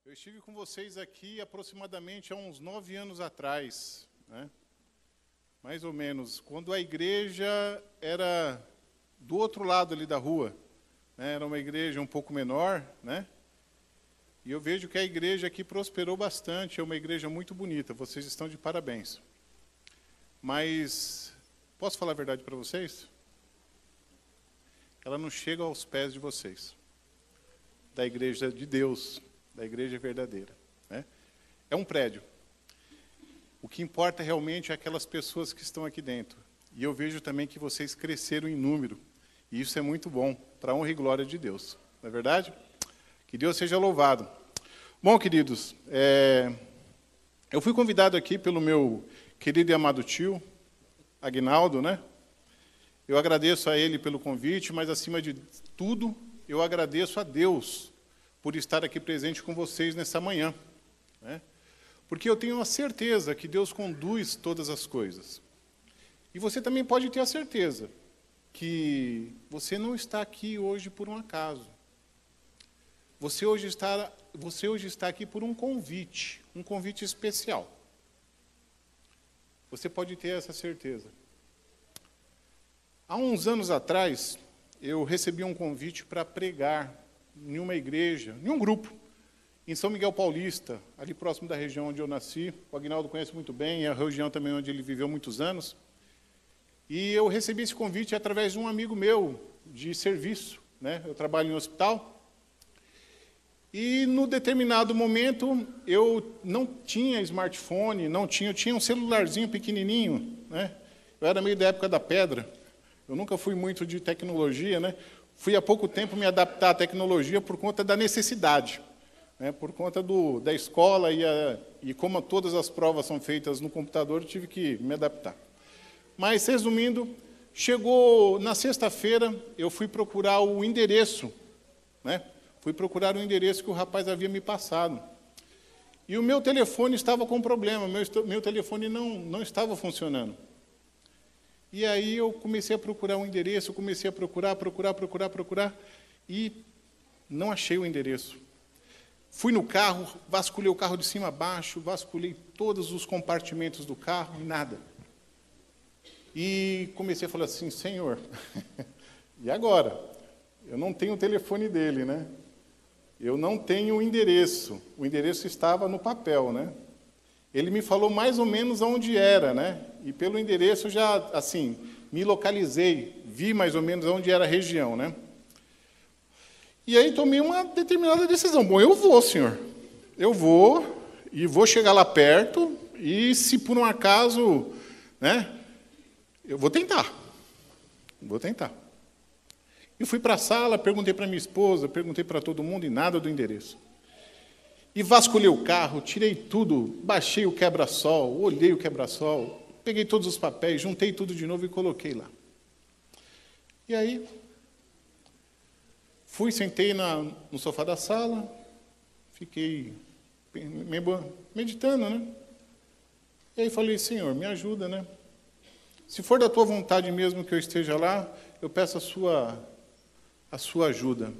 Eu estive com vocês aqui aproximadamente há uns 9 anos atrás, né? Mais ou menos, quando a igreja era do outro lado ali da rua, né? Era uma igreja um pouco menor, né? E eu vejo que a igreja aqui prosperou bastante, é uma igreja muito bonita, vocês estão de parabéns. Mas, posso falar a verdade para vocês? Ela não chega aos pés de vocês, da igreja de Deus, da igreja verdadeira, né? É um prédio. O que importa realmente é aquelas pessoas que estão aqui dentro. E eu vejo também que vocês cresceram em número. E isso é muito bom, para a honra e glória de Deus. Não é verdade? Que Deus seja louvado. Bom, queridos, eu fui convidado aqui pelo meu querido e amado tio, Aguinaldo, né? Eu agradeço a ele pelo convite, mas, acima de tudo, eu agradeço a Deus por estar aqui presente com vocês nessa manhã, né? Porque eu tenho a certeza que Deus conduz todas as coisas. E você também pode ter a certeza que você não está aqui hoje por um acaso. Você hoje está aqui por um convite especial. Você pode ter essa certeza. Há uns anos atrás, eu recebi um convite para pregar em uma igreja, em um grupo, em São Miguel Paulista, ali próximo da região onde eu nasci. O Aguinaldo conhece muito bem, é a região também onde ele viveu muitos anos. E eu recebi esse convite através de um amigo meu de serviço, né? Eu trabalho em um hospital. E, no determinado momento, eu não tinha smartphone, eu tinha um celularzinho pequenininho, né? Eu era meio da época da pedra. Eu nunca fui muito de tecnologia, né? Fui há pouco tempo me adaptar à tecnologia por conta da necessidade, né? Por conta da escola e como todas as provas são feitas no computador, eu tive que me adaptar. Mas, resumindo, chegou na sexta-feira, eu fui procurar o endereço, né? Fui procurar o endereço que o rapaz havia me passado. E o meu telefone estava com problema, meu telefone não estava funcionando. E aí eu comecei a procurar o endereço, comecei a procurar, e não achei o endereço. Fui no carro, vasculhei o carro de cima a baixo, vasculhei todos os compartimentos do carro, e nada. E comecei a falar assim, Senhor, e agora? Eu não tenho o telefone dele, né? Eu não tenho o endereço estava no papel, né? Ele me falou mais ou menos onde era, né? E pelo endereço eu já, assim, me localizei, vi mais ou menos onde era a região, né? E aí tomei uma determinada decisão. Bom, eu vou, Senhor. Eu vou, e vou chegar lá perto, e se por um acaso, né? Eu vou tentar. E fui para a sala, perguntei para minha esposa, perguntei para todo mundo, e nada do endereço. E vasculhei o carro, tirei tudo, baixei o quebra-sol, olhei o quebra-sol, peguei todos os papéis, juntei tudo de novo e coloquei lá. E aí, sentei no sofá da sala, fiquei meditando, né? E aí falei, Senhor, me ajuda, né? Se for da tua vontade mesmo que eu esteja lá, eu peço a sua ajuda.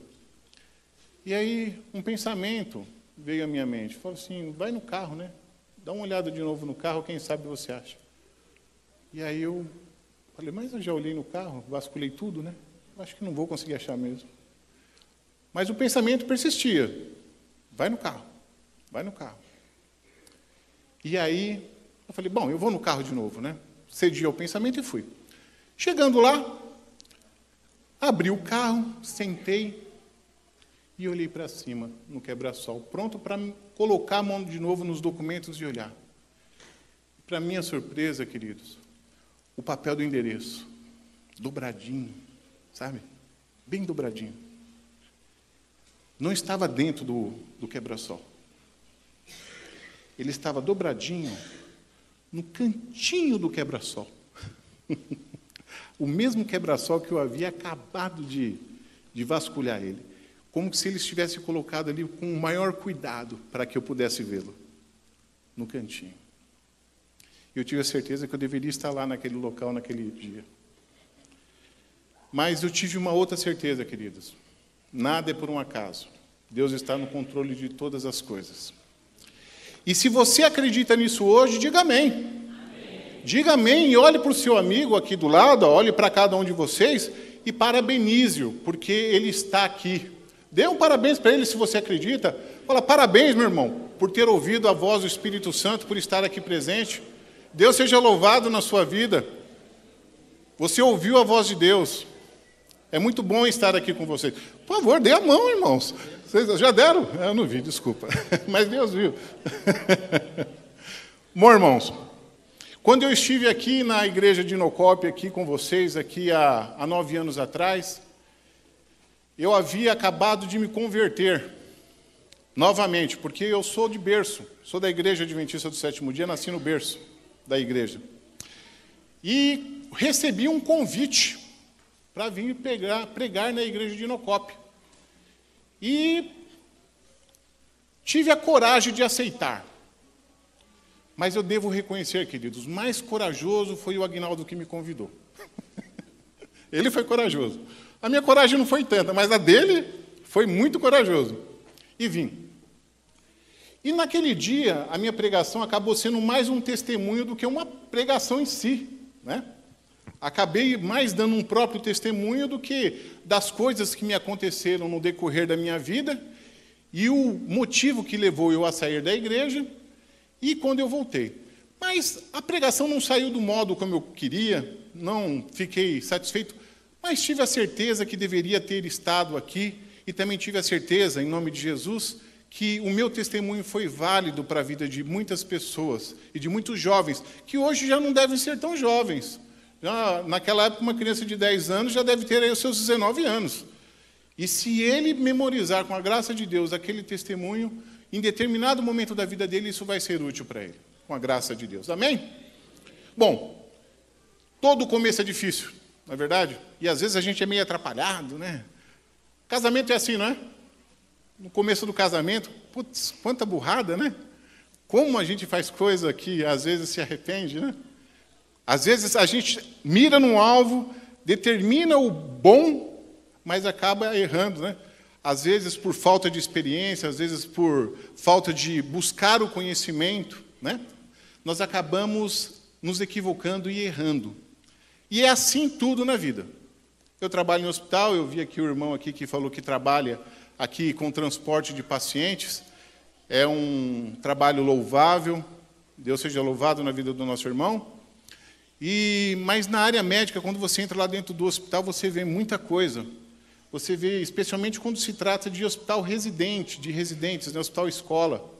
E aí, um pensamento veio à minha mente. Falei assim, vai no carro, né? Dá uma olhada de novo no carro, quem sabe você acha. E aí eu falei, mas eu já olhei no carro, vasculhei tudo, né? Acho que não vou conseguir achar mesmo. Mas o pensamento persistia. Vai no carro. E aí, eu falei, bom, eu vou no carro de novo, né? Cedi ao pensamento e fui. Chegando lá, abri o carro, sentei e olhei para cima, no quebra-sol, pronto para colocar a mão de novo nos documentos e olhar. Para minha surpresa, queridos, o papel do endereço, dobradinho, sabe? Bem dobradinho. Não estava dentro do quebra-sol. Ele estava dobradinho no cantinho do quebra-sol. O mesmo quebra-sol que eu havia acabado de vasculhar ele. Como se ele estivesse colocado ali com o maior cuidado para que eu pudesse vê-lo, no cantinho. Eu tive a certeza que eu deveria estar lá naquele local, naquele dia. Mas eu tive uma outra certeza, queridos. Nada é por um acaso. Deus está no controle de todas as coisas. E se você acredita nisso hoje, diga amém. Amém. Diga amém e olhe para o seu amigo aqui do lado, olhe para cada um de vocês e parabenize-o, porque ele está aqui. Dê um parabéns para ele se você acredita. Fala, parabéns, meu irmão, por ter ouvido a voz do Espírito Santo, por estar aqui presente. Deus seja louvado na sua vida. Você ouviu a voz de Deus. É muito bom estar aqui com vocês. Por favor, dê a mão, irmãos. Vocês já deram? Eu não vi, desculpa. Mas Deus viu. Bom, irmãos, quando eu estive aqui na igreja de Inocópia, aqui com vocês, aqui há 9 anos atrás, eu havia acabado de me converter novamente, porque eu sou de berço, sou da Igreja Adventista do Sétimo Dia, nasci no berço da igreja. E recebi um convite para vir pregar na igreja de Inocópia. E tive a coragem de aceitar. Mas eu devo reconhecer, queridos, mais corajoso foi o Aguinaldo que me convidou. Ele foi corajoso. A minha coragem não foi tanta, mas a dele foi muito corajoso. E vim. E naquele dia, a minha pregação acabou sendo mais um testemunho do que uma pregação em si, né? Acabei mais dando um próprio testemunho do que das coisas que me aconteceram no decorrer da minha vida e o motivo que levou eu a sair da igreja e quando eu voltei. Mas a pregação não saiu do modo como eu queria, não fiquei satisfeito, mas tive a certeza que deveria ter estado aqui e também tive a certeza, em nome de Jesus, que o meu testemunho foi válido para a vida de muitas pessoas e de muitos jovens, que hoje já não devem ser tão jovens. Já, naquela época, uma criança de 10 anos já deve ter aí os seus 19 anos. E se ele memorizar, com a graça de Deus, aquele testemunho, em determinado momento da vida dele, isso vai ser útil para ele, com a graça de Deus. Amém? Bom, todo começo é difícil, não é verdade? E às vezes a gente é meio atrapalhado, né? Casamento é assim, não é? No começo do casamento, putz, quanta burrada, né? Como a gente faz coisa que às vezes se arrepende, né? Às vezes a gente mira num alvo, determina o bom, mas acaba errando, né? Às vezes por falta de experiência, às vezes por falta de buscar o conhecimento, né? Nós acabamos nos equivocando e errando. E é assim tudo na vida. Eu trabalho no hospital, eu vi aqui o irmão aqui que falou que trabalha aqui com transporte de pacientes. É um trabalho louvável, Deus seja louvado na vida do nosso irmão. Mas na área médica, quando você entra lá dentro do hospital, você vê muita coisa. Você vê, especialmente quando se trata de hospital residente, de residentes, né, hospital escola.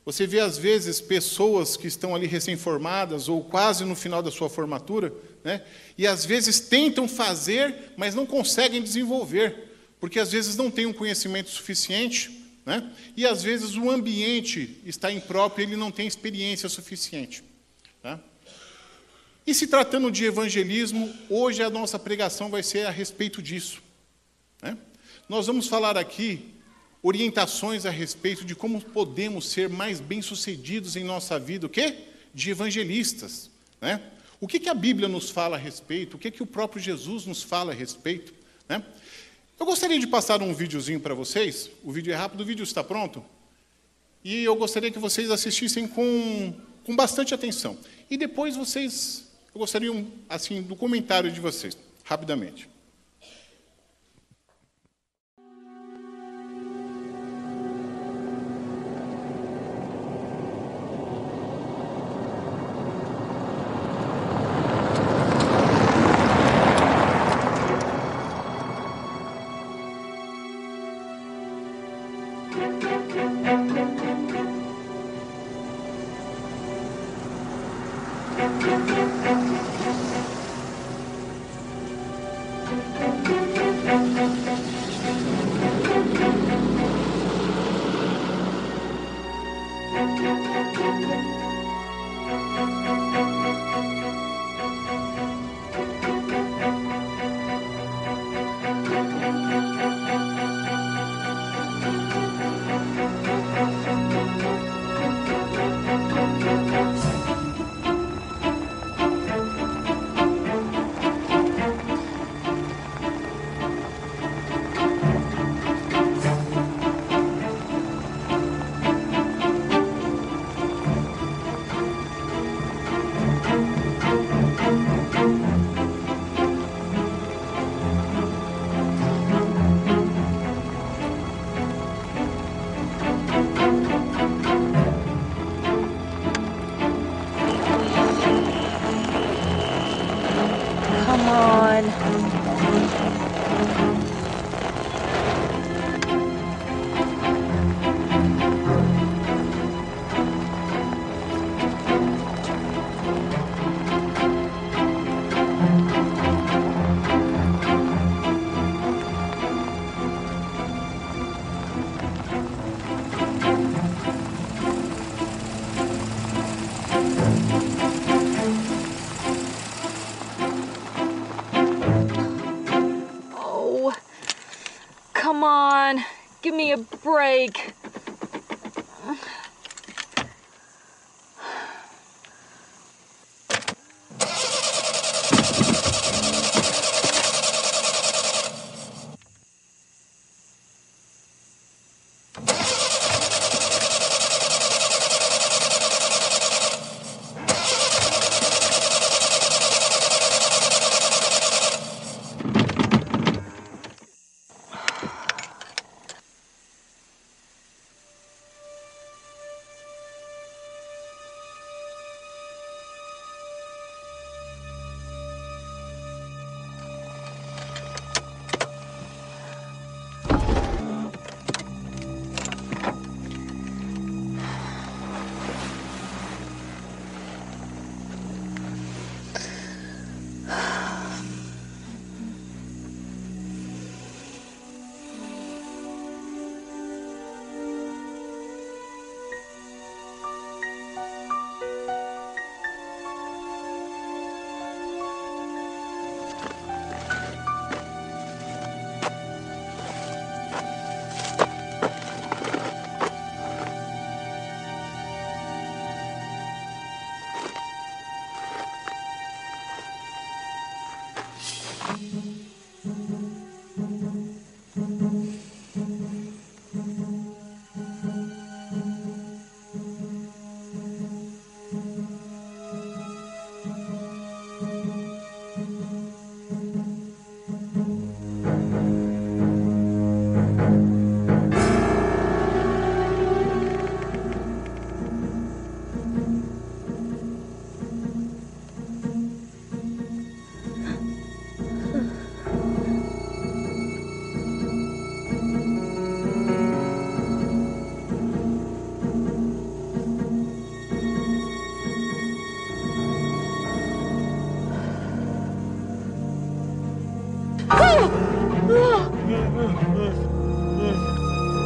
Você vê, às vezes, pessoas que estão ali recém-formadas ou quase no final da sua formatura, né, e às vezes tentam fazer, mas não conseguem desenvolver, porque às vezes não têm um conhecimento suficiente, né, e às vezes o ambiente está impróprio e ele não tem experiência suficiente. Tá? E se tratando de evangelismo, hoje a nossa pregação vai ser a respeito disso. Né? Nós vamos falar aqui orientações a respeito de como podemos ser mais bem-sucedidos em nossa vida, o quê? De evangelistas. Né? O que a Bíblia nos fala a respeito, o que o próprio Jesus nos fala a respeito. Né? Eu gostaria de passar um videozinho para vocês, o vídeo é rápido, o vídeo está pronto, e eu gostaria que vocês assistissem com bastante atenção. E depois eu gostaria assim, do comentário de vocês, rapidamente. Give me a break.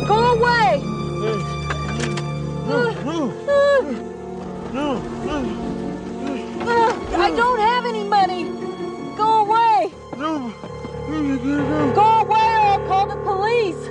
Go away! I don't have any money! Go away! Go away or I'll call the police!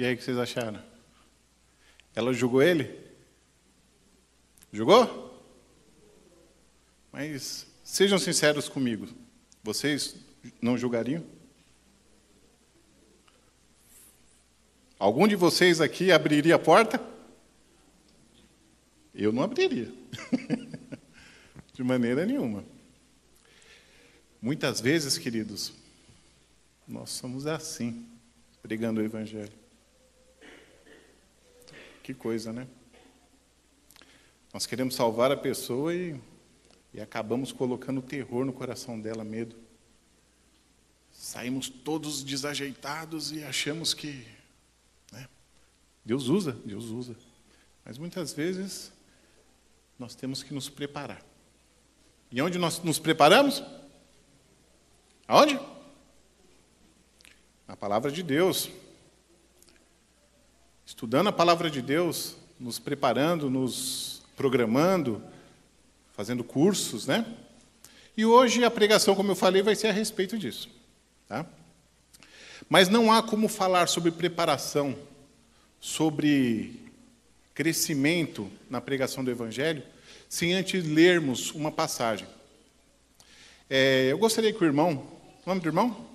E aí, o que vocês acharam? Ela julgou ele? Julgou? Mas sejam sinceros comigo. Vocês não julgariam? Algum de vocês aqui abriria a porta? Eu não abriria. De maneira nenhuma. Muitas vezes, queridos, nós somos assim, pregando o Evangelho. Que coisa, né? Nós queremos salvar a pessoa e acabamos colocando terror no coração dela, medo. Saímos todos desajeitados e achamos que... né? Deus usa. Mas muitas vezes nós temos que nos preparar. E onde nós nos preparamos? Aonde? Na palavra de Deus. Estudando a palavra de Deus, nos preparando, nos programando, fazendo cursos, né? E hoje a pregação, como eu falei, vai ser a respeito disso. Tá? Mas não há como falar sobre preparação, sobre crescimento na pregação do Evangelho, sem antes lermos uma passagem. Eu gostaria que o irmão, o nome do irmão?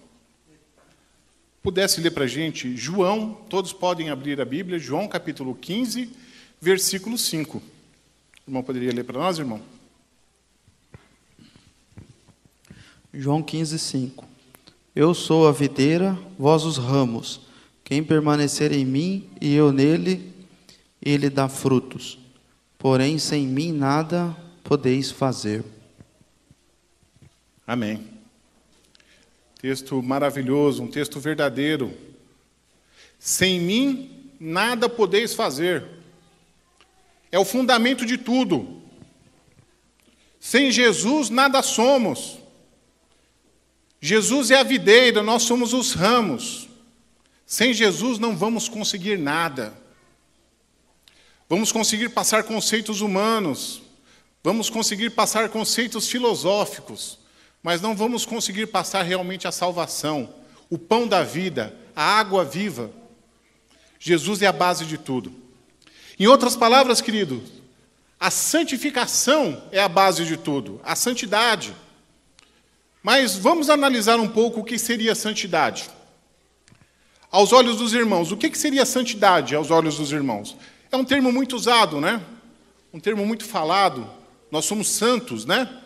Pudesse ler para a gente João, todos podem abrir a Bíblia, João capítulo 15, versículo 5. O irmão poderia ler para nós, irmão? João 15, 5. Eu sou a videira, vós os ramos. Quem permanecer em mim e eu nele, ele dá frutos. Porém, sem mim nada podeis fazer. Amém. Texto maravilhoso, um texto verdadeiro. Sem mim nada podeis fazer. É o fundamento de tudo. Sem Jesus nada somos. Jesus é a videira, nós somos os ramos. Sem Jesus não vamos conseguir nada. Vamos conseguir passar conceitos humanos, vamos conseguir passar conceitos filosóficos, mas não vamos conseguir passar realmente a salvação, o pão da vida, a água viva. Jesus é a base de tudo. Em outras palavras, queridos, a santificação é a base de tudo, a santidade. Mas vamos analisar um pouco o que seria santidade. Aos olhos dos irmãos, o que seria santidade aos olhos dos irmãos? É um termo muito usado, né? Um termo muito falado. Nós somos santos, né?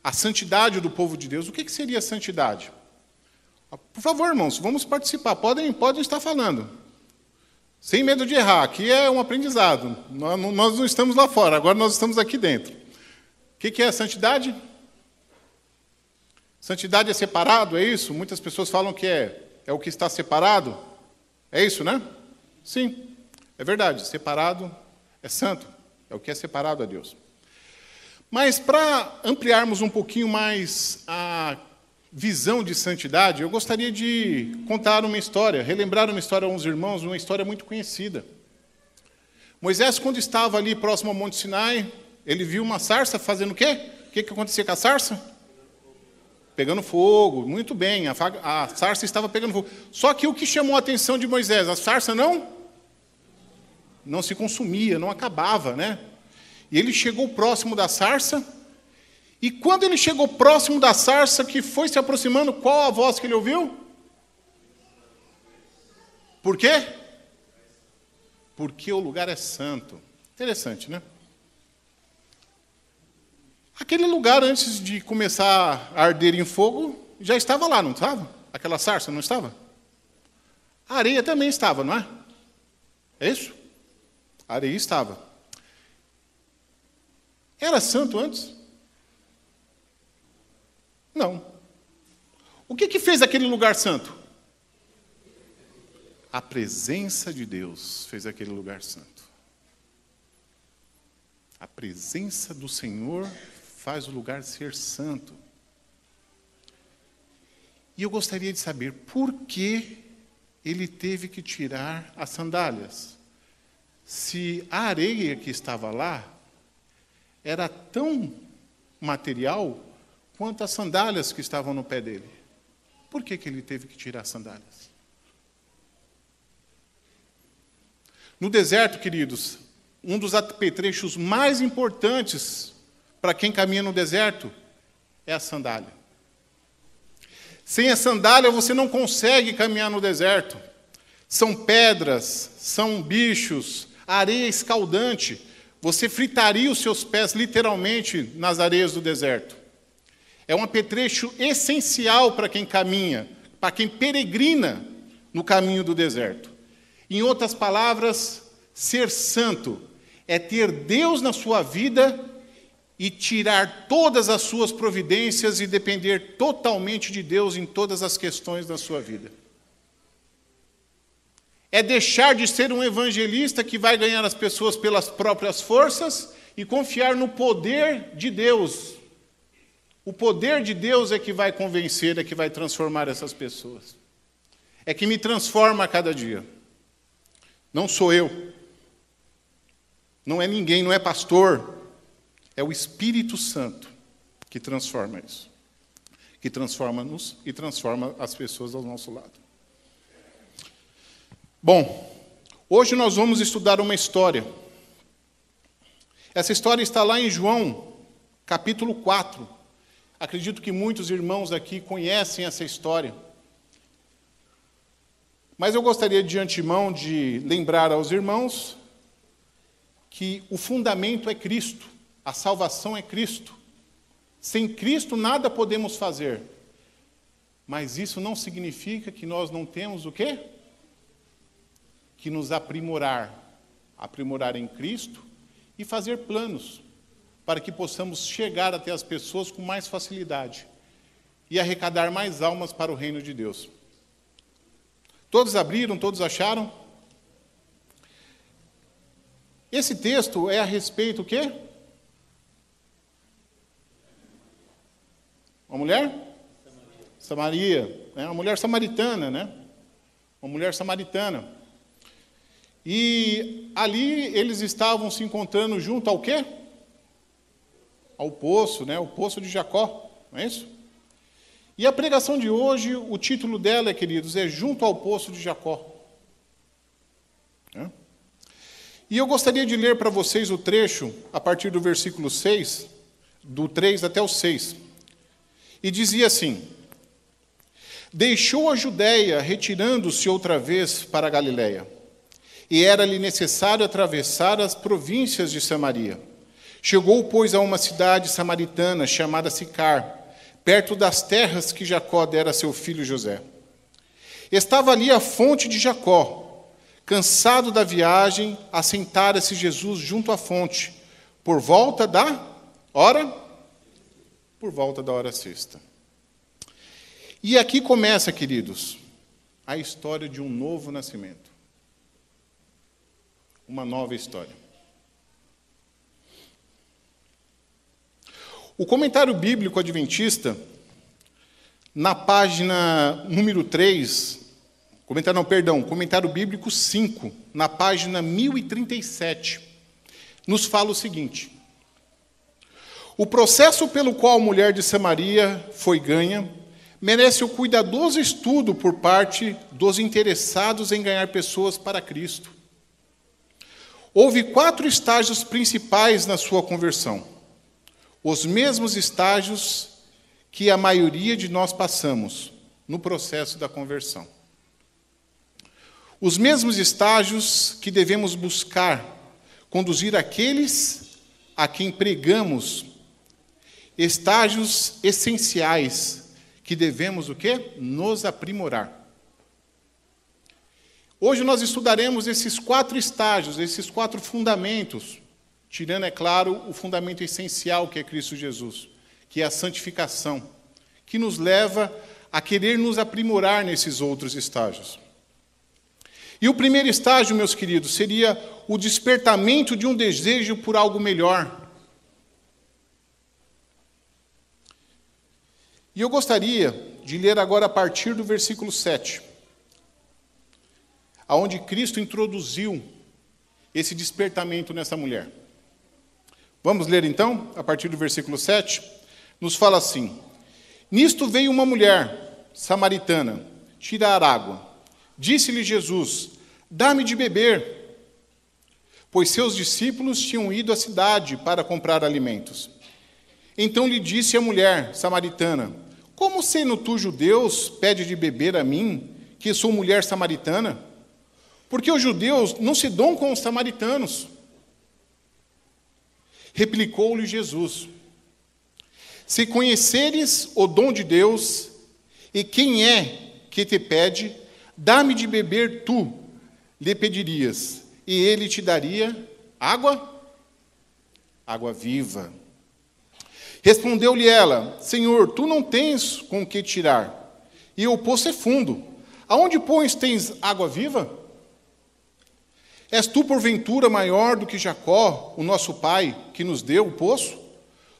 A santidade do povo de Deus. O que seria santidade? Por favor, irmãos, vamos participar. Podem estar falando. Sem medo de errar. Aqui é um aprendizado. Nós não estamos lá fora, agora nós estamos aqui dentro. O que é santidade? Santidade é separado, é isso? Muitas pessoas falam que é o que está separado. É isso, né? Sim. É verdade, separado é santo, é o que é separado a Deus. Mas para ampliarmos um pouquinho mais a visão de santidade, eu gostaria de contar uma história, relembrar uma história aos irmãos, uma história muito conhecida. Moisés, quando estava ali próximo ao Monte Sinai, ele viu uma sarça fazendo o quê? O que acontecia com a sarça? Pegando fogo, muito bem, a sarça estava pegando fogo. Só que o que chamou a atenção de Moisés? A sarça não se consumia, não acabava, né? E ele chegou próximo da sarça, e quando ele chegou próximo da sarça, que foi se aproximando, qual a voz que ele ouviu? Por quê? Porque o lugar é santo. Interessante, né? Aquele lugar, antes de começar a arder em fogo, já estava lá, não estava? Aquela sarça, não estava? A areia também estava, não é? É isso? A areia estava. Era santo antes? Não. O que fez aquele lugar santo? A presença de Deus fez aquele lugar santo. A presença do Senhor faz o lugar ser santo. E eu gostaria de saber por que ele teve que tirar as sandálias. Se a areia que estava lá era tão material quanto as sandálias que estavam no pé dele. Por que ele teve que tirar as sandálias? No deserto, queridos, um dos apetrechos mais importantes para quem caminha no deserto é a sandália. Sem a sandália, você não consegue caminhar no deserto. São pedras, são bichos, areia escaldante. Você fritaria os seus pés literalmente nas areias do deserto. É um apetrecho essencial para quem caminha, para quem peregrina no caminho do deserto. Em outras palavras, ser santo é ter Deus na sua vida e tirar todas as suas providências e depender totalmente de Deus em todas as questões da sua vida. É deixar de ser um evangelista que vai ganhar as pessoas pelas próprias forças e confiar no poder de Deus. O poder de Deus é que vai convencer, é que vai transformar essas pessoas. É que me transforma a cada dia. Não sou eu. Não é ninguém, não é pastor. É o Espírito Santo que transforma isso. Que transforma-nos e transforma as pessoas ao nosso lado. Bom, hoje nós vamos estudar uma história. Essa história está lá em João, capítulo 4. Acredito que muitos irmãos aqui conhecem essa história. Mas eu gostaria de antemão de lembrar aos irmãos que o fundamento é Cristo, a salvação é Cristo. Sem Cristo nada podemos fazer. Mas isso não significa que nós não temos o quê? Que nos aprimorar em Cristo e fazer planos para que possamos chegar até as pessoas com mais facilidade e arrecadar mais almas para o reino de Deus. Todos abriram, todos acharam? Esse texto é a respeito o quê? Uma mulher? Samaria. Uma mulher samaritana, né? Uma mulher samaritana. E ali eles estavam se encontrando junto ao quê? Ao poço, né? O poço de Jacó, não é isso? E a pregação de hoje, o título dela, queridos, é Junto ao Poço de Jacó. E eu gostaria de ler para vocês o trecho, a partir do versículo 6, do 3 até o 6. E dizia assim: Deixou a Judéia, retirando-se outra vez para a Galiléia. E era-lhe necessário atravessar as províncias de Samaria. Chegou, pois, a uma cidade samaritana chamada Sicar, perto das terras que Jacó dera a seu filho José. Estava ali a fonte de Jacó. Cansado da viagem, assentara-se Jesus junto à fonte, por volta da hora sexta. E aqui começa, queridos, a história de um novo nascimento. Uma nova história. O comentário bíblico adventista, na página número 3, comentário bíblico 5, na página 1037, nos fala o seguinte: o processo pelo qual a mulher de Samaria foi ganha merece o cuidadoso estudo por parte dos interessados em ganhar pessoas para Cristo. Houve 4 estágios principais na sua conversão. Os mesmos estágios que a maioria de nós passamos no processo da conversão. Os mesmos estágios que devemos buscar conduzir aqueles a quem pregamos. Estágios essenciais que devemos o quê? Nos aprimorar. Hoje nós estudaremos esses 4 estágios, esses 4 fundamentos, tirando, é claro, o fundamento essencial que é Cristo Jesus, que é a santificação, que nos leva a querer nos aprimorar nesses outros estágios. E o primeiro estágio, meus queridos, seria o despertamento de um desejo por algo melhor. E eu gostaria de ler agora a partir do versículo 7, aonde Cristo introduziu esse despertamento nessa mulher. Vamos ler então, a partir do versículo 7, nos fala assim: Nisto veio uma mulher samaritana tirar água. Disse-lhe Jesus: Dá-me de beber. pois seus discípulos tinham ido à cidade para comprar alimentos. Então lhe disse a mulher samaritana: como sendo tu, judeus, pede de beber a mim, que sou mulher samaritana? Porque os judeus não se dão com os samaritanos. Replicou-lhe Jesus: se conheceres o dom de Deus, e quem é que te pede, dá-me de beber tu, lhe pedirias, e ele te daria água? Água viva. Respondeu-lhe ela: Senhor, tu não tens com o que tirar, e o poço é fundo. Aonde, pois, tens água viva? És tu, porventura, maior do que Jacó, o nosso pai, que nos deu o poço,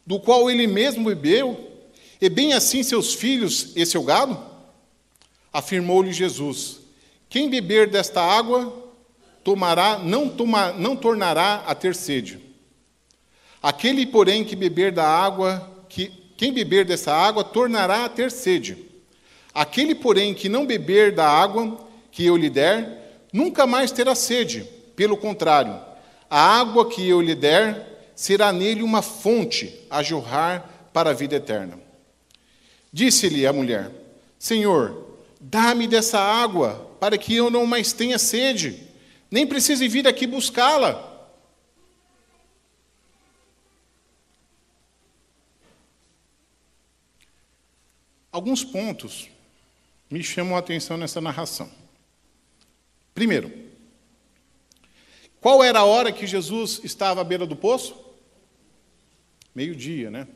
do qual ele mesmo bebeu, e bem assim seus filhos e seu gado? Afirmou-lhe Jesus: quem beber desta água não tornará a ter sede. Aquele, porém, que beber da água, quem beber dessa água tornará a ter sede. Aquele, porém, que não beber da água que eu lhe der, nunca mais terá sede. Pelo contrário, a água que eu lhe der será nele uma fonte a jorrar para a vida eterna. Disse-lhe a mulher: Senhor, dá-me dessa água, para que eu não mais tenha sede, nem precise vir aqui buscá-la. Alguns pontos me chamam a atenção nessa narração. Primeiro, qual era a hora que Jesus estava à beira do poço? Meio-dia, né?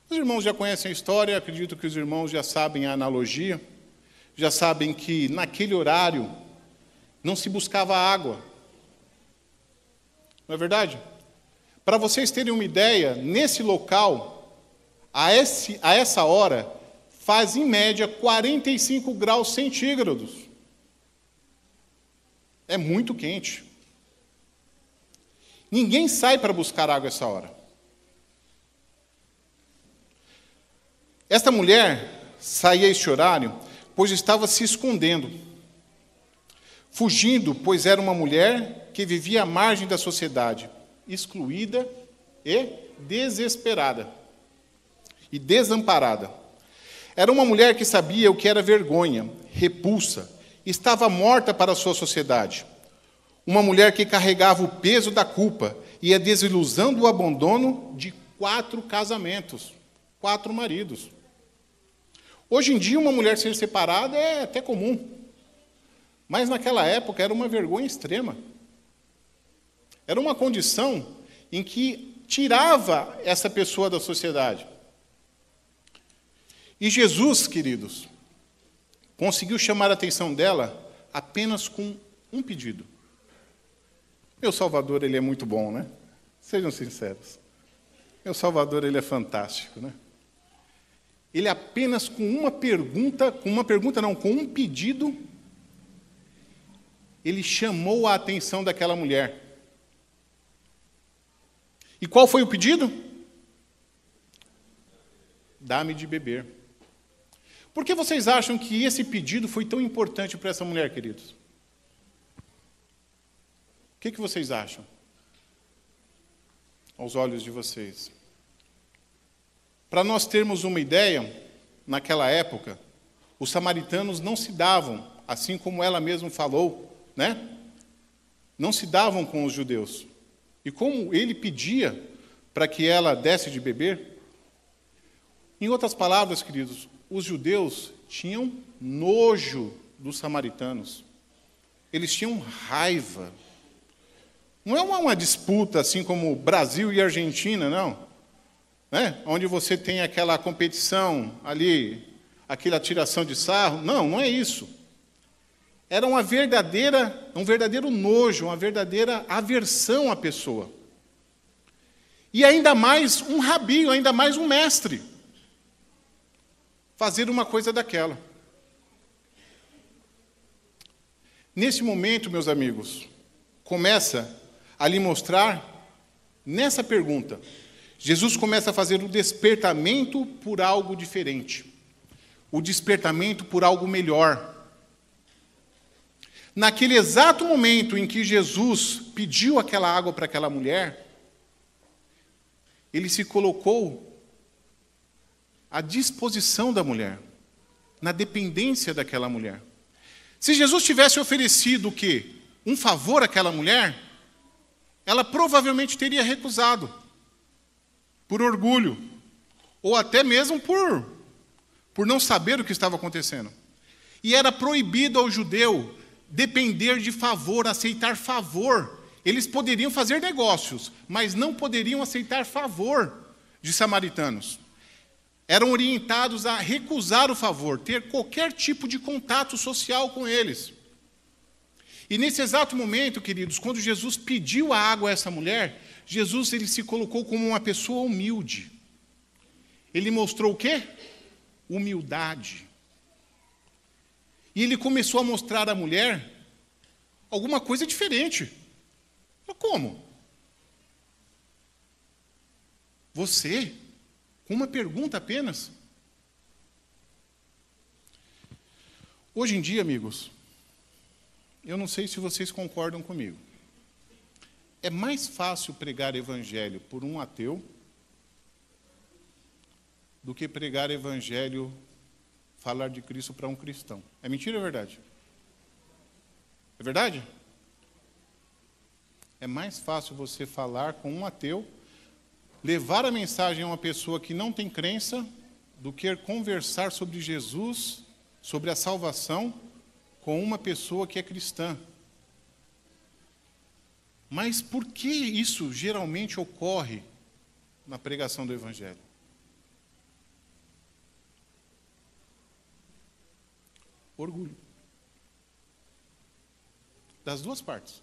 Os irmãos já conhecem a história, acredito que os irmãos já sabem a analogia, já sabem que naquele horário não se buscava água. Não é verdade? Para vocês terem uma ideia, nesse local, a essa hora, faz em média 45 graus centígrados. É muito quente. Ninguém sai para buscar água essa hora. Esta mulher saía a este horário, pois estava se escondendo. Fugindo, pois era uma mulher que vivia à margem da sociedade, excluída e desesperada e desamparada. Era uma mulher que sabia o que era vergonha, repulsa, estava morta para a sua sociedade. Uma mulher que carregava o peso da culpa e a desilusão do abandono de 4 casamentos, 4 maridos. Hoje em dia, uma mulher ser separada é até comum. Mas naquela época era uma vergonha extrema. Era uma condição em que tirava essa pessoa da sociedade. E Jesus, queridos, conseguiu chamar a atenção dela apenas com um pedido. Meu Salvador, ele é muito bom, né? Sejam sinceros. Meu Salvador, ele é fantástico, né? Ele apenas com um pedido, ele chamou a atenção daquela mulher. E qual foi o pedido? Dá-me de beber. Por que vocês acham que esse pedido foi tão importante para essa mulher, queridos? O que vocês acham? Aos olhos de vocês. Para nós termos uma ideia, naquela época, os samaritanos não se davam, assim como ela mesma falou, né? Não se davam com os judeus. E como ele pedia para que ela desse de beber, em outras palavras, queridos, os judeus tinham nojo dos samaritanos. Eles tinham raiva. Não é uma disputa assim como Brasil e Argentina, não. Né? Onde você tem aquela competição ali, aquela tiração de sarro. Não, não é isso. Era um verdadeiro nojo, uma verdadeira aversão à pessoa. E ainda mais um rabi, ainda mais um mestre, fazer uma coisa daquela. Nesse momento, meus amigos, começa a lhe mostrar, nessa pergunta, Jesus começa a fazer o despertamento por algo diferente, o despertamento por algo melhor. Naquele exato momento em que Jesus pediu aquela água para aquela mulher, ele se colocou à disposição da mulher, na dependência daquela mulher. Se Jesus tivesse oferecido o quê? Um favor àquela mulher, ela provavelmente teria recusado, por orgulho, ou até mesmo por não saber o que estava acontecendo. E era proibido ao judeu depender de favor, aceitar favor. Eles poderiam fazer negócios, mas não poderiam aceitar favor de samaritanos. Eram orientados a recusar o favor, ter qualquer tipo de contato social com eles. E nesse exato momento, queridos, quando Jesus pediu a água a essa mulher, Jesus ele se colocou como uma pessoa humilde. Ele mostrou o quê? Humildade. E ele começou a mostrar à mulher alguma coisa diferente. Como? Você, com uma pergunta apenas? Hoje em dia, amigos, eu não sei se vocês concordam comigo. É mais fácil pregar evangelho por um ateu do que pregar evangelho, falar de Cristo para um cristão. É mentira ou é verdade? É verdade? É mais fácil você falar com um ateu, levar a mensagem a uma pessoa que não tem crença, do que conversar sobre Jesus, sobre a salvação, com uma pessoa que é cristã. Mas por que isso geralmente ocorre na pregação do Evangelho? Orgulho. Das duas partes.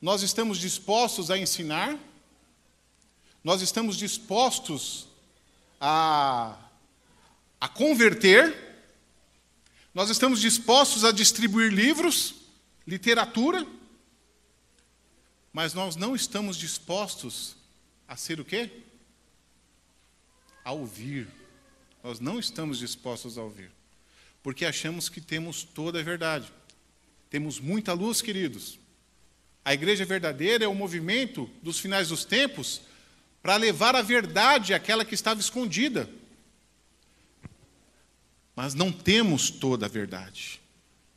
Nós estamos dispostos a ensinar, nós estamos dispostos a converter, nós estamos dispostos a distribuir livros, literatura, mas nós não estamos dispostos a ser o quê? A ouvir. Nós não estamos dispostos a ouvir, porque achamos que temos toda a verdade. Temos muita luz, queridos. A igreja verdadeira é o movimento dos finais dos tempos para levar a verdade àquela que estava escondida. Mas não temos toda a verdade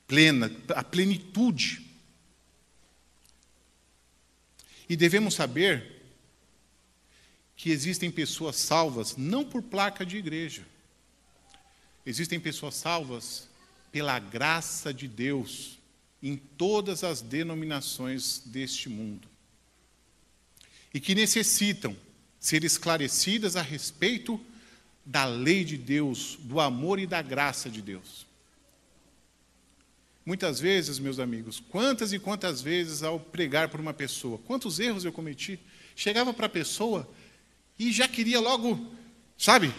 plena, a plenitude. E devemos saber que existem pessoas salvas não por placa de igreja. Existem pessoas salvas pela graça de Deus em todas as denominações deste mundo. E que necessitam ser esclarecidas a respeito da lei de Deus, do amor e da graça de Deus. Muitas vezes, meus amigos, quantas e quantas vezes ao pregar por uma pessoa, quantos erros eu cometi, chegava para a pessoa e já queria logo, sabe,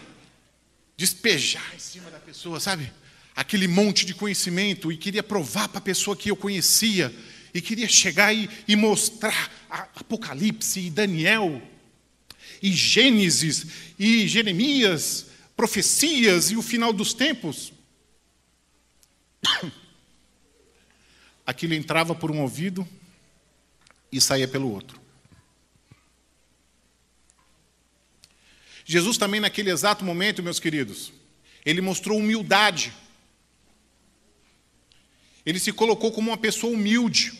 despejar em cima da pessoa, sabe, aquele monte de conhecimento, e queria provar para a pessoa que eu conhecia, e queria chegar e mostrar Apocalipse e Daniel, e Gênesis, e Jeremias, profecias e o final dos tempos. Aquilo entrava por um ouvido e saía pelo outro. Jesus também, naquele exato momento, meus queridos, ele mostrou humildade. Ele se colocou como uma pessoa humilde.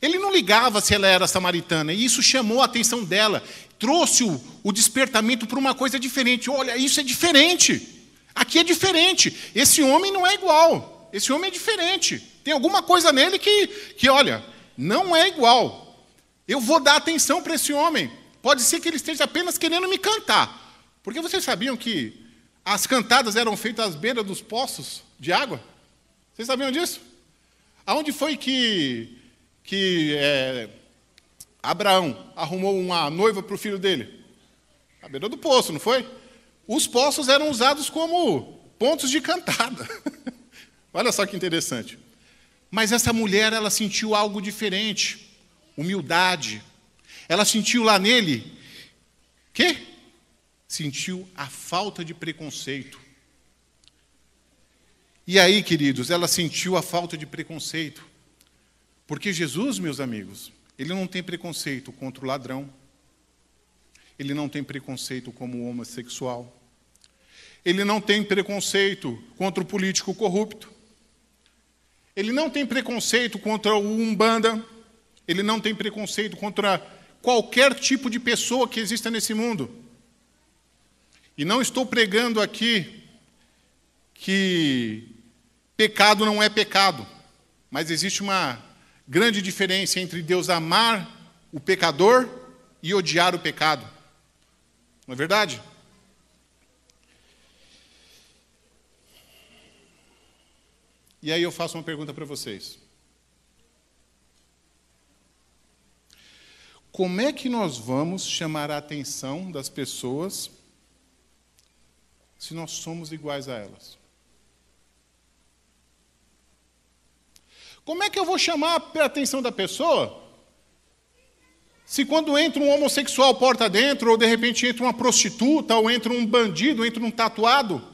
Ele não ligava se ela era samaritana, e isso chamou a atenção dela, trouxe o despertamento para uma coisa diferente. Olha, isso é diferente, aqui é diferente, esse homem não é igual, esse homem é diferente, tem alguma coisa nele que olha, não é igual, eu vou dar atenção para esse homem, pode ser que ele esteja apenas querendo me cantar, porque vocês sabiam que as cantadas eram feitas às beiras dos poços de água? Vocês sabiam disso? Aonde foi que Abraão arrumou uma noiva para o filho dele? À beira do poço, não foi? Os poços eram usados como pontos de cantada. Olha só que interessante. Mas essa mulher, ela sentiu algo diferente. Humildade. Ela sentiu lá nele, quê? Sentiu a falta de preconceito. E aí, queridos, ela sentiu a falta de preconceito. Porque Jesus, meus amigos, ele não tem preconceito contra o ladrão. Ele não tem preconceito como o homossexual. Ele não tem preconceito contra o político corrupto. Ele não tem preconceito contra o umbanda. Ele não tem preconceito contra qualquer tipo de pessoa que exista nesse mundo. E não estou pregando aqui que pecado não é pecado, mas existe uma grande diferença entre Deus amar o pecador e odiar o pecado. Não é verdade? E aí eu faço uma pergunta para vocês. Como é que nós vamos chamar a atenção das pessoas se nós somos iguais a elas? Como é que eu vou chamar a atenção da pessoa se quando entra um homossexual porta dentro, ou de repente entra uma prostituta, ou entra um bandido, ou entra um tatuado,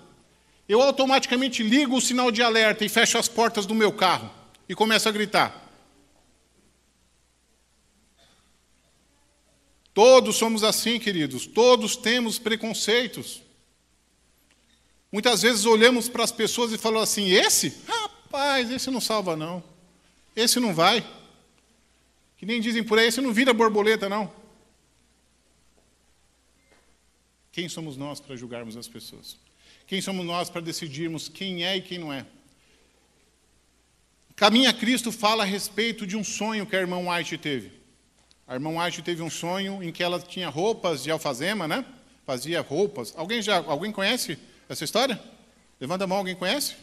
eu automaticamente ligo o sinal de alerta e fecho as portas do meu carro e começo a gritar? Todos somos assim, queridos. Todos temos preconceitos. Muitas vezes olhamos para as pessoas e falamos assim, rapaz, esse não salva não. Esse não vai. Que nem dizem por aí, esse não vira borboleta não. Quem somos nós para julgarmos as pessoas? Quem somos nós para decidirmos quem é e quem não é? Caminho a Cristo fala a respeito de um sonho que a irmã White teve. A irmã White teve um sonho em que ela tinha roupas de alfazema, né? Fazia roupas. Alguém conhece essa história? Levanta a mão, alguém conhece?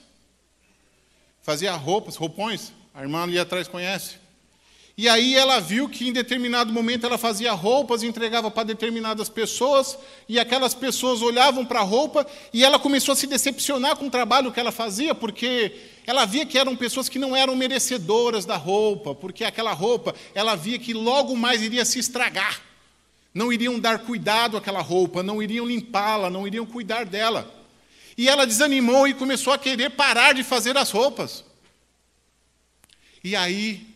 Fazia roupões. A irmã ali atrás conhece. E aí ela viu que em determinado momento ela fazia roupas e entregava para determinadas pessoas, e aquelas pessoas olhavam para a roupa e ela começou a se decepcionar com o trabalho que ela fazia, porque ela via que eram pessoas que não eram merecedoras da roupa, porque aquela roupa, ela via que logo mais iria se estragar. Não iriam dar cuidado àquela roupa, não iriam limpá-la, não iriam cuidar dela. E ela desanimou e começou a querer parar de fazer as roupas. E aí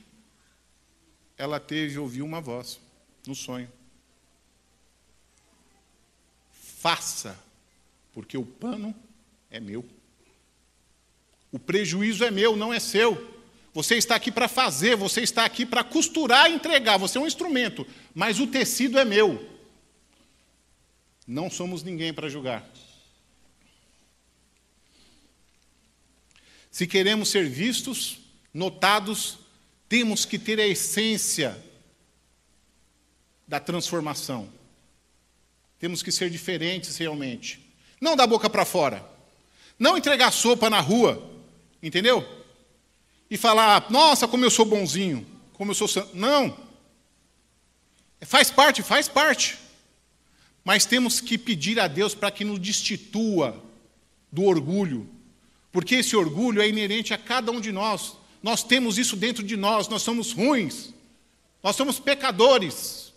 ela ouviu uma voz no sonho. Faça, porque o pano é meu. O prejuízo é meu, não é seu. Você está aqui para fazer, você está aqui para costurar e entregar. Você é um instrumento, mas o tecido é meu. Não somos ninguém para julgar. Se queremos ser vistos, notados, temos que ter a essência da transformação. Temos que ser diferentes realmente. Não da boca para fora. Não entregar sopa na rua, entendeu? E falar, nossa, como eu sou bonzinho, como eu sou santo. Não. Faz parte. Mas temos que pedir a Deus para que nos destitua do orgulho. Porque esse orgulho é inerente a cada um de nós. Nós temos isso dentro de nós, nós somos ruins, nós somos pecadores.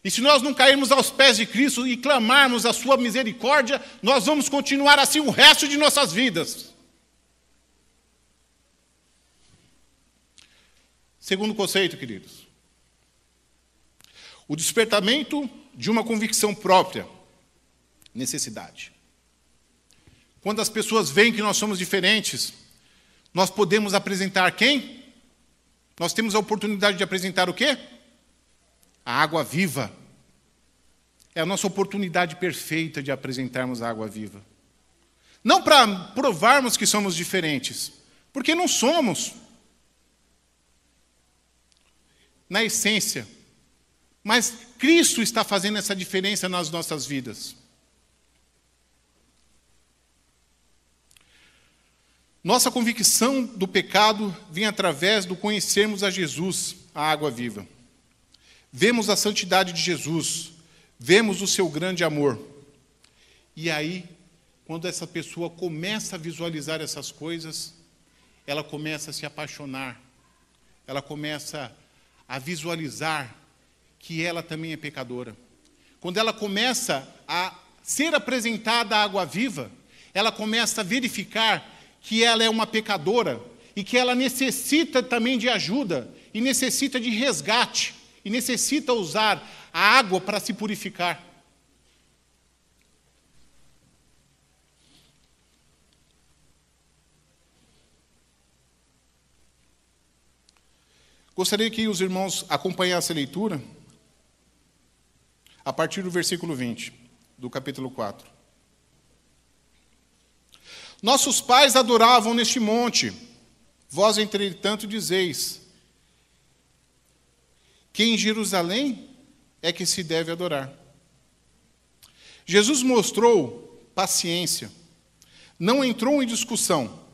E se nós não cairmos aos pés de Cristo e clamarmos a sua misericórdia, nós vamos continuar assim o resto de nossas vidas. Segundo conceito, queridos. O despertamento de uma convicção própria, necessidade. Quando as pessoas veem que nós somos diferentes, nós podemos apresentar quem? Nós temos a oportunidade de apresentar o quê? A água viva. É a nossa oportunidade perfeita de apresentarmos a água viva. Não para provarmos que somos diferentes, porque não somos. Na essência. Mas Cristo está fazendo essa diferença nas nossas vidas. Nossa convicção do pecado vem através do conhecermos a Jesus, a água viva. Vemos a santidade de Jesus, vemos o seu grande amor. E aí, quando essa pessoa começa a visualizar essas coisas, ela começa a se apaixonar, ela começa a visualizar que ela também é pecadora. Quando ela começa a ser apresentada a água viva, ela começa a verificar que ela é uma pecadora e que ela necessita também de ajuda, e necessita de resgate, e necessita usar a água para se purificar. Gostaria que os irmãos acompanhassem a leitura a partir do versículo 20, do capítulo 4. Nossos pais adoravam neste monte, vós, entretanto, dizeis que em Jerusalém é que se deve adorar. Jesus mostrou paciência, não entrou em discussão.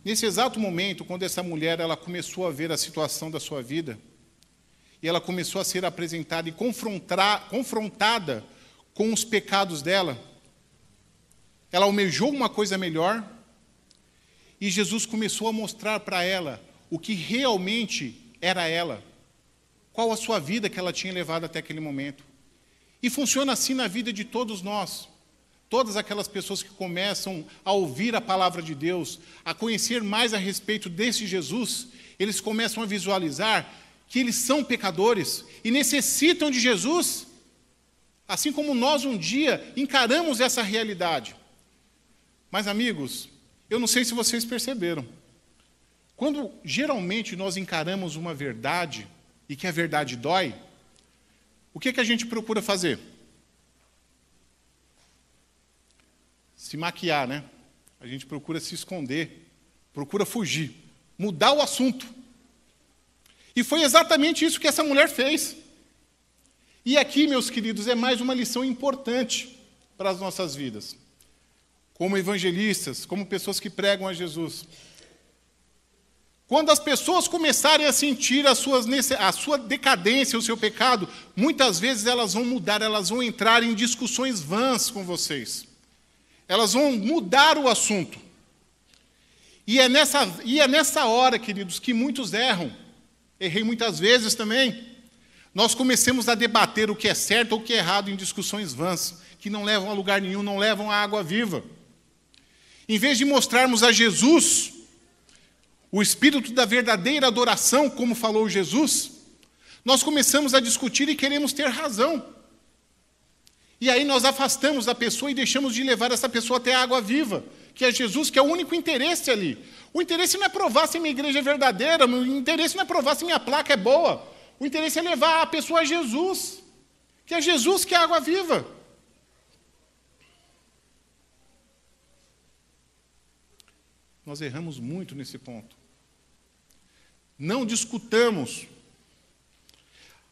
Nesse exato momento, quando essa mulher ela começou a ver a situação da sua vida, e ela começou a ser apresentada e confrontada com os pecados dela, ela almejou uma coisa melhor, e Jesus começou a mostrar para ela o que realmente era ela, qual a sua vida que ela tinha levado até aquele momento. E funciona assim na vida de todos nós. Todas aquelas pessoas que começam a ouvir a palavra de Deus, a conhecer mais a respeito desse Jesus, eles começam a visualizar que eles são pecadores e necessitam de Jesus, assim como nós um dia encaramos essa realidade. Mas, amigos, eu não sei se vocês perceberam, quando geralmente nós encaramos uma verdade e que a verdade dói, o que a gente procura fazer? Se maquiar, né? A gente procura se esconder, procura fugir, mudar o assunto. E foi exatamente isso que essa mulher fez. E aqui, meus queridos, é mais uma lição importante para as nossas vidas. Como evangelistas, como pessoas que pregam a Jesus. Quando as pessoas começarem a sentir a sua decadência, o seu pecado, muitas vezes elas vão mudar, elas vão entrar em discussões vãs com vocês. Elas vão mudar o assunto. E é nessa hora, queridos, que muitos erram. Errei muitas vezes também. Nós começamos a debater o que é certo ou o que é errado em discussões vãs, que não levam a lugar nenhum, não levam à água viva. Em vez de mostrarmos a Jesus, o espírito da verdadeira adoração, como falou Jesus, nós começamos a discutir e queremos ter razão. E aí nós afastamos a pessoa e deixamos de levar essa pessoa até a água viva, que é Jesus, que é o único interesse ali. O interesse não é provar se minha igreja é verdadeira, o interesse não é provar se minha placa é boa. O interesse é levar a pessoa a Jesus, que é a água viva. Nós erramos muito nesse ponto. Não discutamos.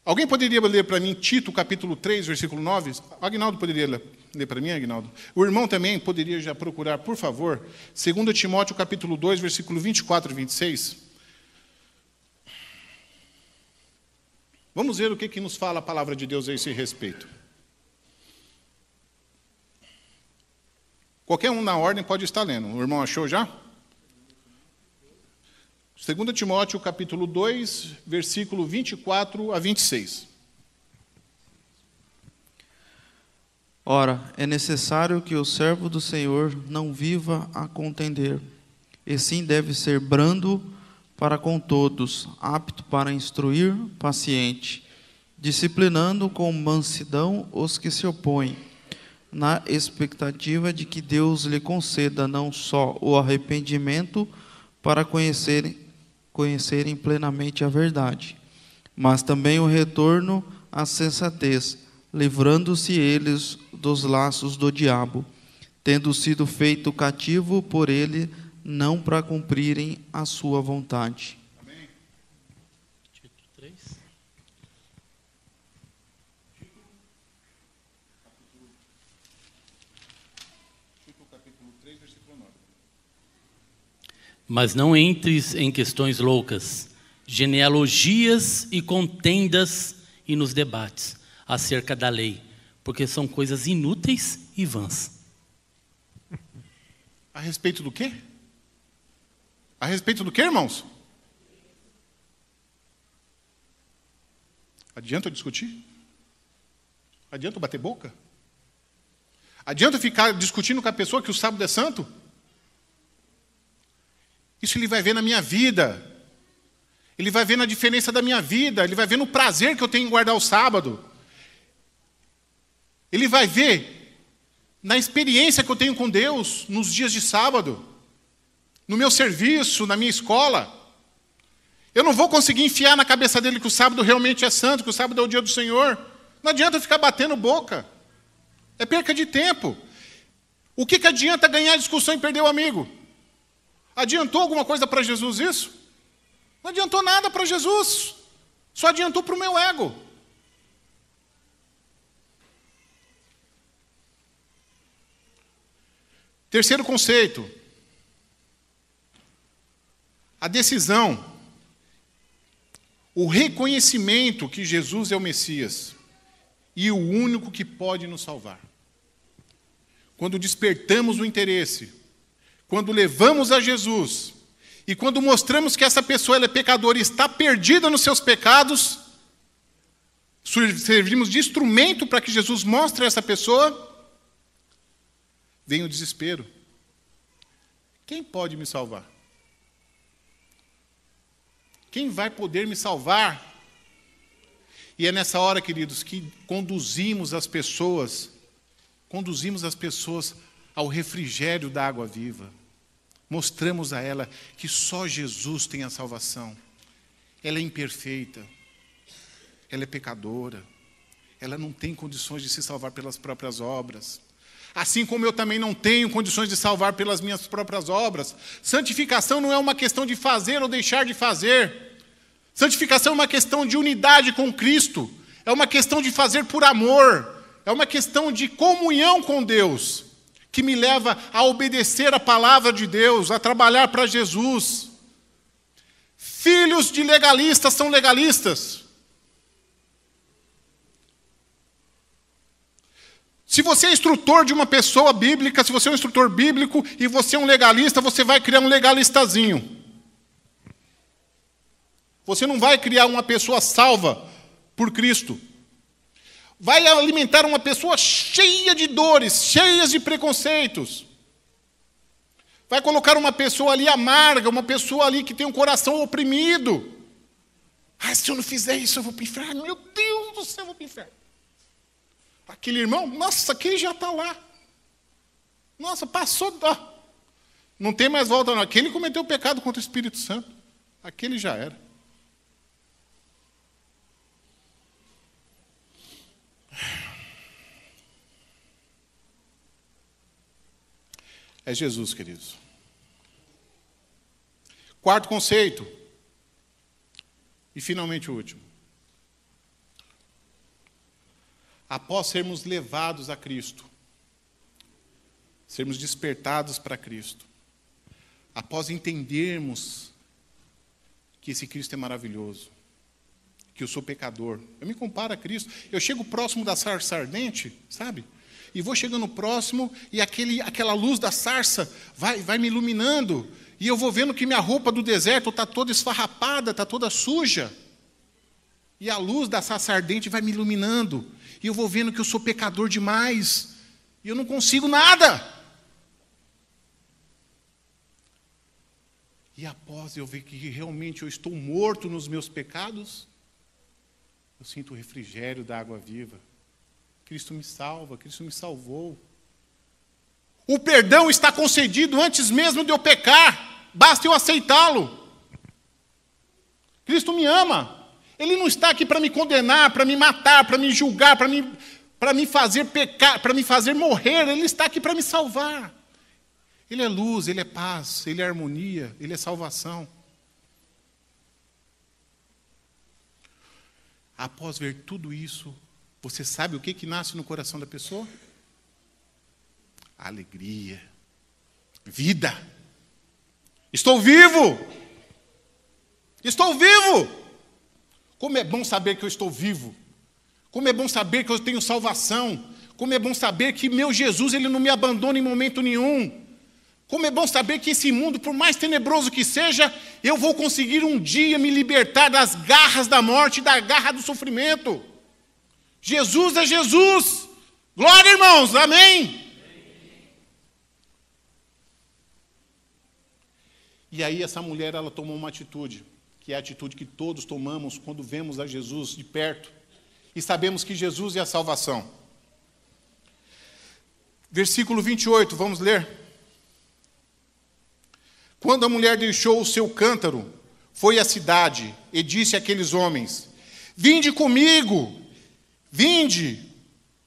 Alguém poderia ler para mim Tito, capítulo 3, versículo 9? Aguinaldo poderia ler para mim, Aguinaldo? O irmão também poderia já procurar, por favor, 2 Timóteo, capítulo 2, versículo 24 e 26. Vamos ver o que nos fala a palavra de Deus a esse respeito. Qualquer um na ordem pode estar lendo. O irmão achou já? 2 Timóteo, capítulo 2, versículo 24 a 26. Ora, é necessário que o servo do Senhor não viva a contender, e sim deve ser brando para com todos, apto para instruir, paciente, disciplinando com mansidão os que se opõem, na expectativa de que Deus lhe conceda não só o arrependimento para conhecerem plenamente a verdade, mas também o retorno à sensatez, livrando-se eles dos laços do diabo, tendo sido feito cativo por ele, não para cumprirem a sua vontade. Amém. Tito 3. Tito, capítulo 3, versículo 9. Mas não entres em questões loucas, genealogias e contendas e nos debates acerca da lei, porque são coisas inúteis e vãs. A respeito do quê? A respeito do quê, irmãos? Adianta eu discutir? Adianta eu bater boca? Adianta eu ficar discutindo com a pessoa que o sábado é santo? Isso ele vai ver na minha vida. Ele vai ver na diferença da minha vida. Ele vai ver no prazer que eu tenho em guardar o sábado. Ele vai ver na experiência que eu tenho com Deus nos dias de sábado, no meu serviço, na minha escola. Eu não vou conseguir enfiar na cabeça dele que o sábado realmente é santo, que o sábado é o dia do Senhor. Não adianta eu ficar batendo boca. É perca de tempo. O que adianta ganhar a discussão e perder o amigo? Adiantou alguma coisa para Jesus isso? Não adiantou nada para Jesus. Só adiantou para o meu ego. Terceiro conceito. A decisão. O reconhecimento que Jesus é o Messias e o único que pode nos salvar. Quando despertamos o interesse, quando levamos a Jesus e quando mostramos que essa pessoa ela é pecadora e está perdida nos seus pecados, servimos de instrumento para que Jesus mostre a essa pessoa, vem o desespero. Quem pode me salvar? Quem vai poder me salvar? E é nessa hora, queridos, que conduzimos as pessoas ao refrigério da água viva. Mostramos a ela que só Jesus tem a salvação. Ela é imperfeita, ela é pecadora, ela não tem condições de se salvar pelas próprias obras. Assim como eu também não tenho condições de salvar pelas minhas próprias obras. Santificação não é uma questão de fazer ou deixar de fazer. Santificação é uma questão de unidade com Cristo. É uma questão de fazer por amor. É uma questão de comunhão com Deus, que me leva a obedecer a palavra de Deus, a trabalhar para Jesus. Filhos de legalistas são legalistas. Se você é instrutor de uma pessoa bíblica, se você é um instrutor bíblico e você é um legalista, você vai criar um legalistazinho. Você não vai criar uma pessoa salva por Cristo. Vai alimentar uma pessoa cheia de dores, cheias de preconceitos. Vai colocar uma pessoa ali amarga, uma pessoa ali que tem um coração oprimido. Ah, se eu não fizer isso, eu vou para o inferno. Meu Deus do céu, eu vou para o inferno. Aquele irmão, nossa, aquele já está lá. Nossa, passou. Não tem mais volta, não. Aquele cometeu pecado contra o Espírito Santo. Aquele já era. É Jesus, queridos. Quarto conceito. E finalmente o último. Após sermos levados a Cristo, sermos despertados para Cristo, após entendermos que esse Cristo é maravilhoso, que eu sou pecador, eu me comparo a Cristo, eu chego próximo da sarça ardente, sabe? E vou chegando próximo e aquela luz da sarça vai me iluminando, e eu vou vendo que minha roupa do deserto está toda esfarrapada, está toda suja, e a luz da sarça ardente vai me iluminando, e eu vou vendo que eu sou pecador demais, e eu não consigo nada. E após eu ver que realmente eu estou morto nos meus pecados, eu sinto o refrigério da água viva. Cristo me salva, Cristo me salvou. O perdão está concedido antes mesmo de eu pecar, basta eu aceitá-lo. Cristo me ama. Ele não está aqui para me condenar, para me matar, para me julgar, para me fazer pecar, para me fazer morrer. Ele está aqui para me salvar. Ele é luz, Ele é paz, Ele é harmonia, Ele é salvação. Após ver tudo isso, você sabe o que nasce no coração da pessoa? Alegria, vida. Estou vivo! Estou vivo! Como é bom saber que eu estou vivo. Como é bom saber que eu tenho salvação. Como é bom saber que meu Jesus ele não me abandona em momento nenhum. Como é bom saber que esse mundo, por mais tenebroso que seja, eu vou conseguir um dia me libertar das garras da morte, da garra do sofrimento. Jesus é Jesus. Glória, irmãos. Amém. E aí essa mulher, ela tomou uma atitude, que é a atitude que todos tomamos quando vemos a Jesus de perto e sabemos que Jesus é a salvação. Versículo 28, vamos ler. Quando a mulher deixou o seu cântaro, foi à cidade e disse àqueles homens: vinde comigo, vinde.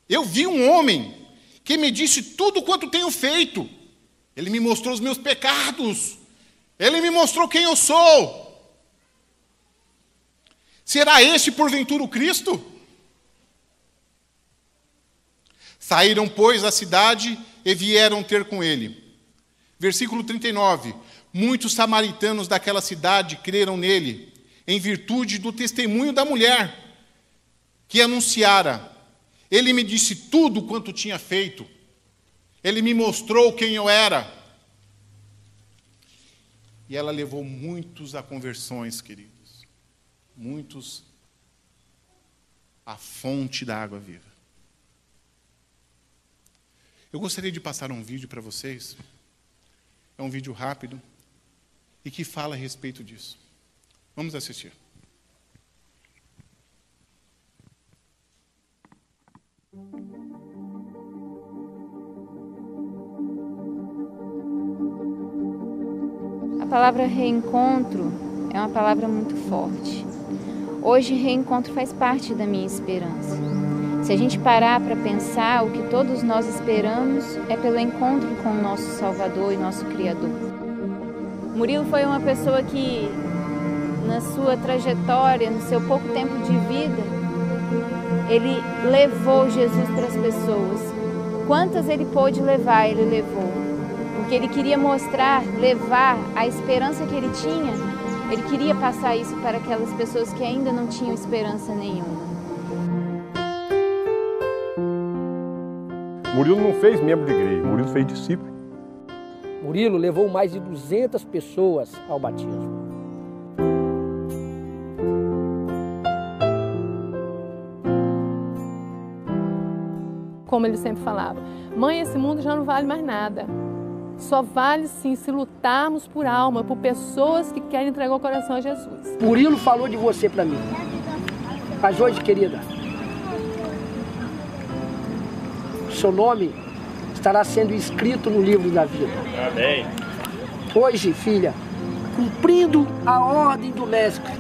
Eu vi um homem que me disse tudo quanto tenho feito. Ele me mostrou os meus pecados. Ele me mostrou quem eu sou. Será este porventura o Cristo? Saíram, pois, da cidade e vieram ter com ele. Versículo 39. Muitos samaritanos daquela cidade creram nele, em virtude do testemunho da mulher, que anunciara: ele me disse tudo quanto tinha feito. Ele me mostrou quem eu era. E ela levou muitos a conversões, queridos. Muitos à fonte da água viva. Eu gostaria de passar um vídeo para vocês. É um vídeo rápido e que fala a respeito disso. Vamos assistir. A palavra reencontro é uma palavra muito forte. Hoje, reencontro faz parte da minha esperança. Se a gente parar para pensar, o que todos nós esperamos é pelo encontro com o nosso Salvador e nosso Criador. Murilo foi uma pessoa que, na sua trajetória, no seu pouco tempo de vida, ele levou Jesus para as pessoas. Quantas ele pôde levar, ele levou. Porque ele queria mostrar, levar a esperança que ele tinha, ele queria passar isso para aquelas pessoas que ainda não tinham esperança nenhuma. Murilo não fez membro de igreja, Murilo fez discípulo. Murilo levou mais de 200 pessoas ao batismo. Como ele sempre falava, mãe, esse mundo já não vale mais nada. Só vale sim se lutarmos por alma, por pessoas que querem entregar o coração a Jesus. Murilo falou de você para mim. Mas hoje, querida, seu nome estará sendo escrito no livro da vida. Amém. Hoje, filha, cumprindo a ordem do Mestre,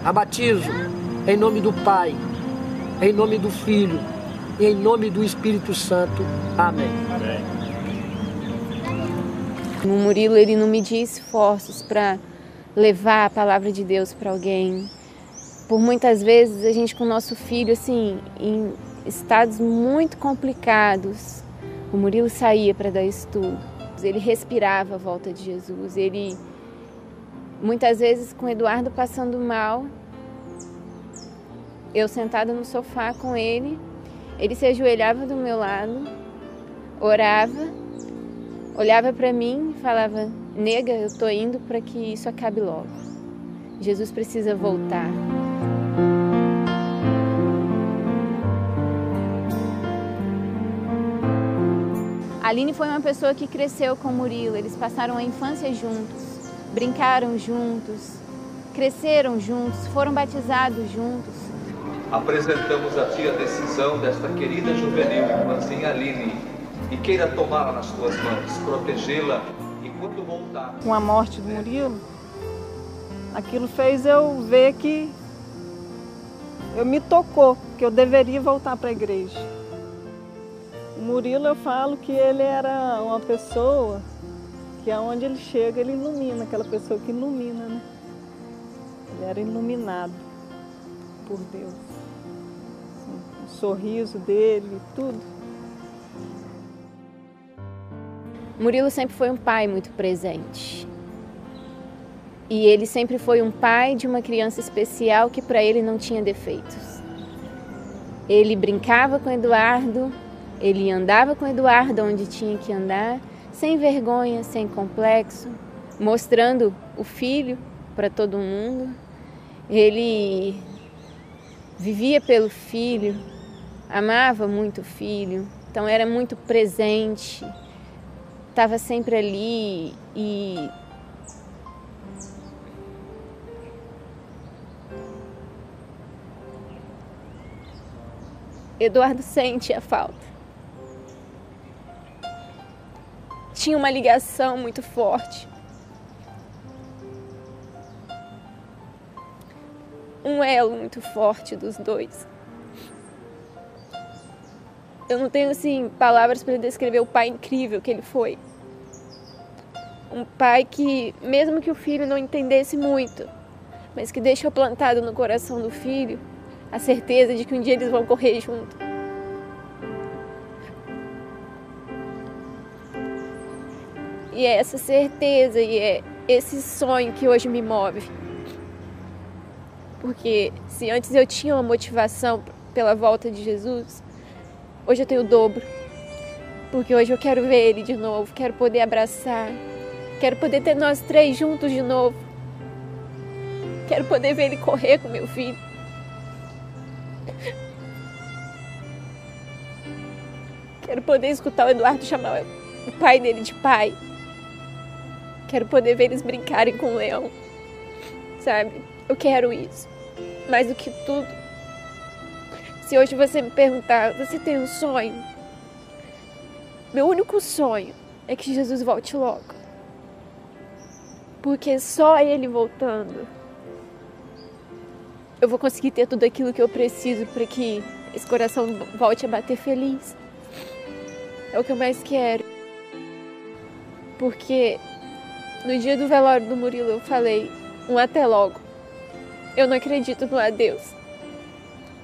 a batizo em nome do Pai, em nome do Filho e em nome do Espírito Santo. Amém. Amém. O Murilo, ele não media esforços para levar a palavra de Deus para alguém. Por muitas vezes, a gente com o nosso filho, assim, em estados muito complicados, o Murilo saía para dar estudo. Ele respirava a volta de Jesus. Ele, muitas vezes, com o Eduardo passando mal, eu sentada no sofá com ele, ele se ajoelhava do meu lado, orava, olhava para mim e falava: nega, eu estou indo para que isso acabe logo. Jesus precisa voltar. A Aline foi uma pessoa que cresceu com o Murilo. Eles passaram a infância juntos, brincaram juntos, cresceram juntos, foram batizados juntos. Apresentamos a Ti a decisão desta querida juvenil irmãzinha Aline e queira tomá-la nas Tuas mãos, protegê-la e quando voltar. Com a morte do Murilo, aquilo fez eu ver que me tocou, que eu deveria voltar para a igreja. O Murilo, eu falo que ele era uma pessoa que aonde ele chega, ele ilumina, aquela pessoa que ilumina, né? Ele era iluminado por Deus. Assim, o sorriso dele, tudo. Murilo sempre foi um pai muito presente. E ele sempre foi um pai de uma criança especial que para ele não tinha defeitos. Ele brincava com o Eduardo, ele andava com o Eduardo onde tinha que andar, sem vergonha, sem complexo, mostrando o filho para todo mundo. Ele vivia pelo filho, amava muito o filho, então era muito presente, estava sempre ali e Eduardo sente a falta. Tinha uma ligação muito forte. Um elo muito forte dos dois. Eu não tenho, assim, palavras para descrever o pai incrível que ele foi. Um pai que, mesmo que o filho não entendesse muito, mas que deixou plantado no coração do filho a certeza de que um dia eles vão correr junto. E é essa certeza e é esse sonho que hoje me move. Porque se antes eu tinha uma motivação pela volta de Jesus, hoje eu tenho o dobro. Porque hoje eu quero ver Ele de novo, quero poder abraçar, quero poder ter nós três juntos de novo. Quero poder ver Ele correr com meu filho. Quero poder escutar o Eduardo chamar o pai dele de pai. Quero poder ver eles brincarem com o leão, sabe? Eu quero isso. Mais do que tudo. Se hoje você me perguntar, você tem um sonho? Meu único sonho é que Jesus volte logo. Porque só Ele voltando, eu vou conseguir ter tudo aquilo que eu preciso para que esse coração volte a bater feliz. É o que eu mais quero. Porque no dia do velório do Murilo eu falei um até logo. Eu não acredito no adeus.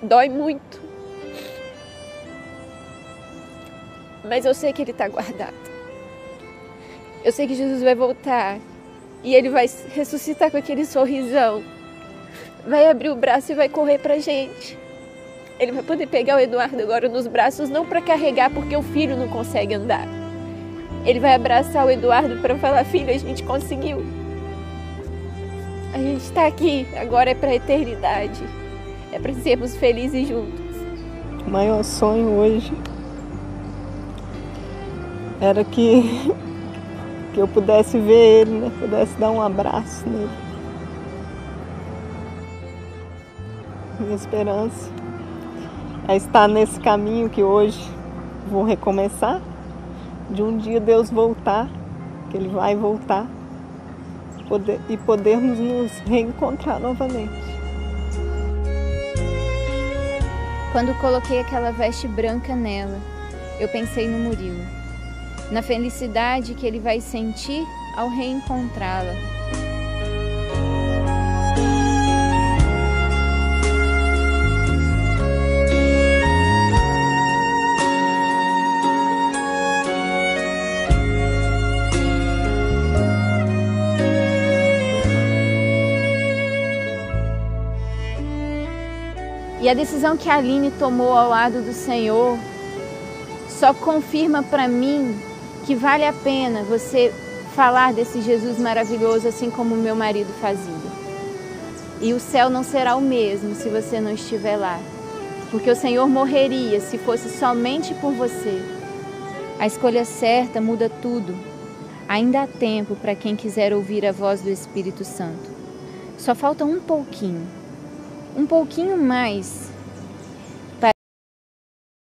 Dói muito. Mas eu sei que Ele está guardado. Eu sei que Jesus vai voltar. E Ele vai ressuscitar com aquele sorrisão. Vai abrir o braço e vai correr pra gente. Ele vai poder pegar o Eduardo agora nos braços, não para carregar porque o filho não consegue andar. Ele vai abraçar o Eduardo para falar: filho, a gente conseguiu. A gente está aqui, agora é para a eternidade. É para sermos felizes juntos. O maior sonho hoje era que eu pudesse ver ele, né? Pudesse dar um abraço nele. Minha esperança é estar nesse caminho que hoje vou recomeçar, de um dia Deus voltar, que Ele vai voltar, e podermos nos reencontrar novamente. Quando coloquei aquela veste branca nela, eu pensei no Murilo, na felicidade que ele vai sentir ao reencontrá-la. E a decisão que a Aline tomou ao lado do Senhor só confirma para mim que vale a pena você falar desse Jesus maravilhoso assim como o meu marido fazia. E o céu não será o mesmo se você não estiver lá, porque o Senhor morreria se fosse somente por você. A escolha certa muda tudo. Ainda há tempo para quem quiser ouvir a voz do Espírito Santo. Só falta um pouquinho mais